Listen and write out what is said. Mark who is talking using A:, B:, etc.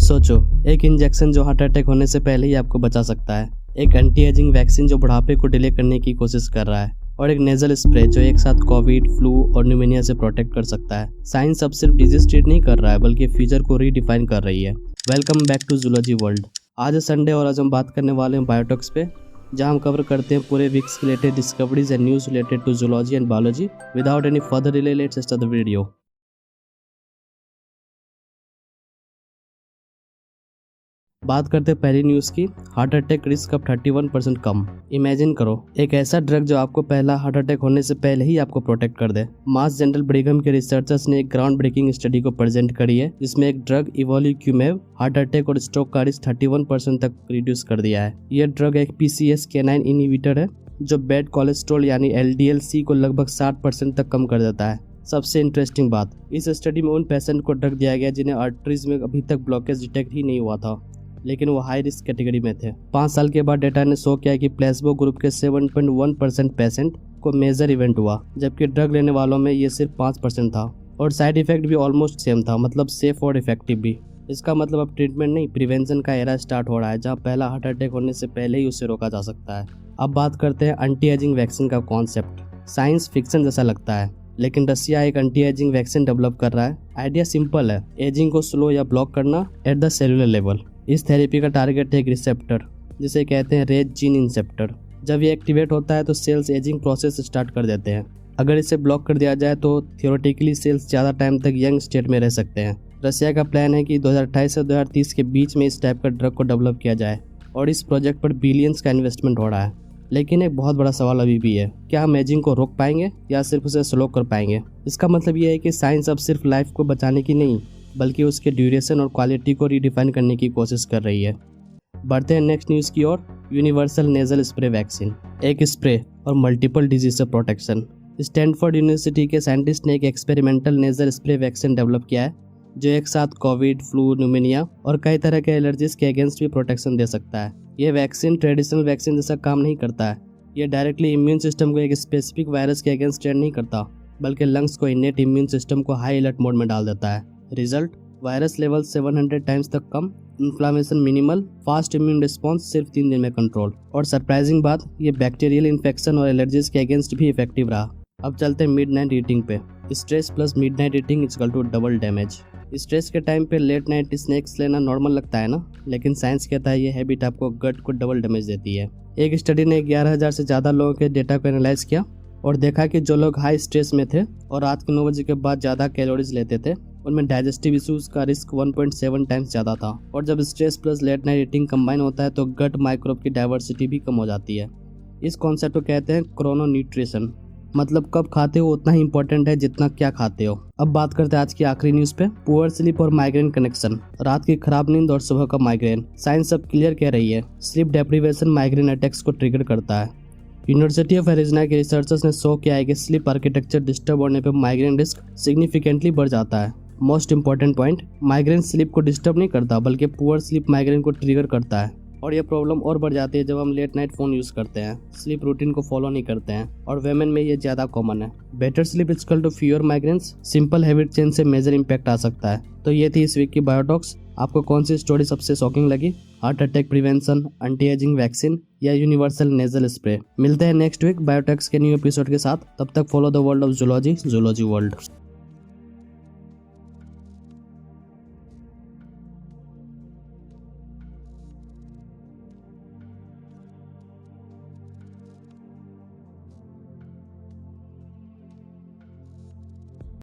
A: सोचो, एक इंजेक्शन जो हार्ट अटैक होने से पहले ही आपको बचा सकता है, एक एंटी एजिंग वैक्सीन जो बुढ़ापे को डिले करने की कोशिश कर रहा है, और एक नेजल स्प्रे जो एक साथ कोविड, फ्लू और न्यूमोनिया से प्रोटेक्ट कर सकता है। साइंस अब सिर्फ डिजीज ट्रीट नहीं कर रहा है, बल्कि फ्यूचर को रीडिफाइन कर रही है। Welcome back to zoology world. आज है संडे और आज हम बात करने वाले हैं बायोटॉक्स पे, जहां हम कवर करते हैं पूरे वीक्स के related discoveries and news related to zoology and biology. Without any further delay, let's start the video. बात करते हैं पहली न्यूज़ की। हार्ट अटैक रिस्क अब 31% कम। इमेजिन करो, एक ऐसा ड्रग जो आपको पहला हार्ट अटैक होने से पहले ही आपको प्रोटेक्ट कर दे। मास जनरल ब्रिघम के रिसर्चर्स ने एक ग्राउंड ब्रेकिंग स्टडी को प्रेजेंट करी है, जिसमें एक ड्रग इवोल्यूक्यूमेव हार्ट अटैक और स्ट्रोक का रिस्क 31% तक रिड्यूस कर दिया है। यह ड्रग एक PCSK9 इनहिबिटर है, जो बैड कोलेस्ट्रॉल यानी LDL-C को लगभग 60% तक कम कर देता है। सबसे इंटरेस्टिंग बात, इस स्टडी में उन पेशेंट को ड्रग दिया गया जिन्हें आर्टरीज में अभी तक ब्लॉकेज डिटेक्ट ही नहीं हुआ था, लेकिन वो हाई रिस्क कैटेगरी में थे। 5 साल के बाद डेटा ने शो किया कि प्लेसबो ग्रुप के 7.1% पेशेंट को मेजर इवेंट हुआ, जबकि ड्रग लेने वालों में ये सिर्फ 5% था। और साइड इफेक्ट भी ऑलमोस्ट सेम था, मतलब सेफ और इफेक्टिव भी। इसका मतलब अब ट्रीटमेंट नहीं, प्रिवेंशन का एरा स्टार्ट हो रहा है, जहाँ पहला हार्ट अटैक होने से पहले ही उसे रोका जा सकता है। अब बात करते हैं एंटी एजिंग वैक्सीन का कॉन्सेप्ट। साइंस फिक्शन जैसा लगता है, लेकिन रसिया एक एंटी एजिंग वैक्सीन डेवलप कर रहा है। आइडिया सिंपल है, एजिंग को स्लो या ब्लॉक करना एट द सेलुलर लेवल। इस थेरेपी का टारगेट है एक रिसेप्टर, जिसे कहते हैं रेज जीन इंसेप्टर। जब ये एक्टिवेट होता है तो सेल्स एजिंग प्रोसेस स्टार्ट कर देते हैं। अगर इसे ब्लॉक कर दिया जाए तो थियोरेटिकली सेल्स ज़्यादा टाइम तक यंग स्टेट में रह सकते हैं। रसिया का प्लान है कि 2028 से 2030 के बीच में इस टाइप का ड्रग को डेवलप किया जाए, और इस प्रोजेक्ट पर बिलियंस का इन्वेस्टमेंट हो रहा है। लेकिन एक बहुत बड़ा सवाल अभी भी है, क्या हम एजिंग को रोक पाएंगे या सिर्फ उसे स्लो कर पाएंगे? इसका मतलब ये है कि साइंस अब सिर्फ लाइफ को बचाने की नहीं, बल्कि उसके ड्यूरेशन और क्वालिटी को रीडिफाइन करने की कोशिश कर रही है। बढ़ते हैं नेक्स्ट न्यूज़ की ओर। यूनिवर्सल नेजल स्प्रे वैक्सीन, एक स्प्रे और मल्टीपल डिजीज से प्रोटेक्शन। स्टैनफोर्ड यूनिवर्सिटी के साइंटिस्ट ने एक experimental nasal spray vaccine develop किया है, जो एक साथ कोविड, फ्लू, न्यूमोनिया और कई तरह के एलर्जीज के अगेंस्ट भी प्रोटेक्शन दे सकता है। यह वैक्सीन ट्रेडिशनल वैक्सीन जैसा काम नहीं करता है। यह डायरेक्टली इम्यून सिस्टम को एक स्पेसिफिक वायरस के अगेंस्ट ट्रेन नहीं करता, बल्कि लंग्स को इनेट इम्यून सिस्टम को हाई अलर्ट मोड में डाल देता है। रिजल्ट, वायरस लेवल 700 टाइम्स तक कम, inflammation minimal, fast immune response सिर्फ 3 दिन में कंट्रोल, और सरप्राइजिंग बात, ये बैक्टीरियल इन्फेक्शन और एलर्जीज के अगेंस्ट भी इफेक्टिव रहा। अब चलते हैं मिडनाइट ईटिंग पे। Stress plus midnight eating equal to double damage. Stress के टाइम पे लेट नाइट स्नैक्स लेना नॉर्मल लगता है ना, लेकिन साइंस कहता है ये हैबिट आपको गट को डबल डैमेज देती है। एक स्टडी ने 11,000 से ज़्यादा लोगों के डेटा को एनालाइज किया और देखा कि जो लोग हाई स्ट्रेस में थे और रात के 9 बजे के बाद ज़्यादा कैलोरीज लेते थे, उनमें डाइजेस्टिव इश्यूज का रिस्क 1.7 टाइम्स ज़्यादा था। और जब stress plus late night eating combine होता है तो गट माइक्रोब की डाइवर्सिटी भी कम हो जाती है। इस कॉन्सेप्ट को कहते हैं क्रोनो न्यूट्रिशन, मतलब कब खाते हो उतना ही इंपॉर्टेंट है जितना क्या खाते हो। अब बात करते हैं आज की आखिरी न्यूज़ पे, पुअर स्लीप और माइग्रेन कनेक्शन। रात की खराब नींद और सुबह का माइग्रेन। साइंस अब क्लियर कह रही है, स्लीप डेप्रिवेशन माइग्रेन अटैक्स को ट्रिगर करता है। यूनिवर्सिटी ऑफ एरिज़ोना के रिसर्चर्स ने शो किया है कि स्लीप आर्किटेक्चर डिस्टर्ब होने पर माइग्रेन रिस्क सिग्निफिकेंटली बढ़ जाता है। Most important point, migraine sleep को डिस्टर्ब नहीं करता, बल्कि पुअर स्लीप माइग्रेन को ट्रिगर करता है। और यह प्रॉब्लम और बढ़ जाती है जब हम लेट नाइट फ़ोन यूज़ करते हैं, स्लीप रूटीन को फॉलो नहीं करते हैं, और वेमेन में ये ज़्यादा कॉमन है। Better sleep equal to fewer migraines. Simple habit change से मेजर इंपैक्ट आ सकता है। तो ये थी इस वीक की बायोटॉक्स। आपको कौन सी स्टोरी सबसे शॉकिंग लगी? Heart attack prevention, anti ageing vaccine या यूनिवर्सल नेजल स्प्रे? मिलते हैं नेक्स्ट वीक बायोटॉक्स के न्यू एपिसोड के साथ। तब तक follow the world of zoology, zoology world.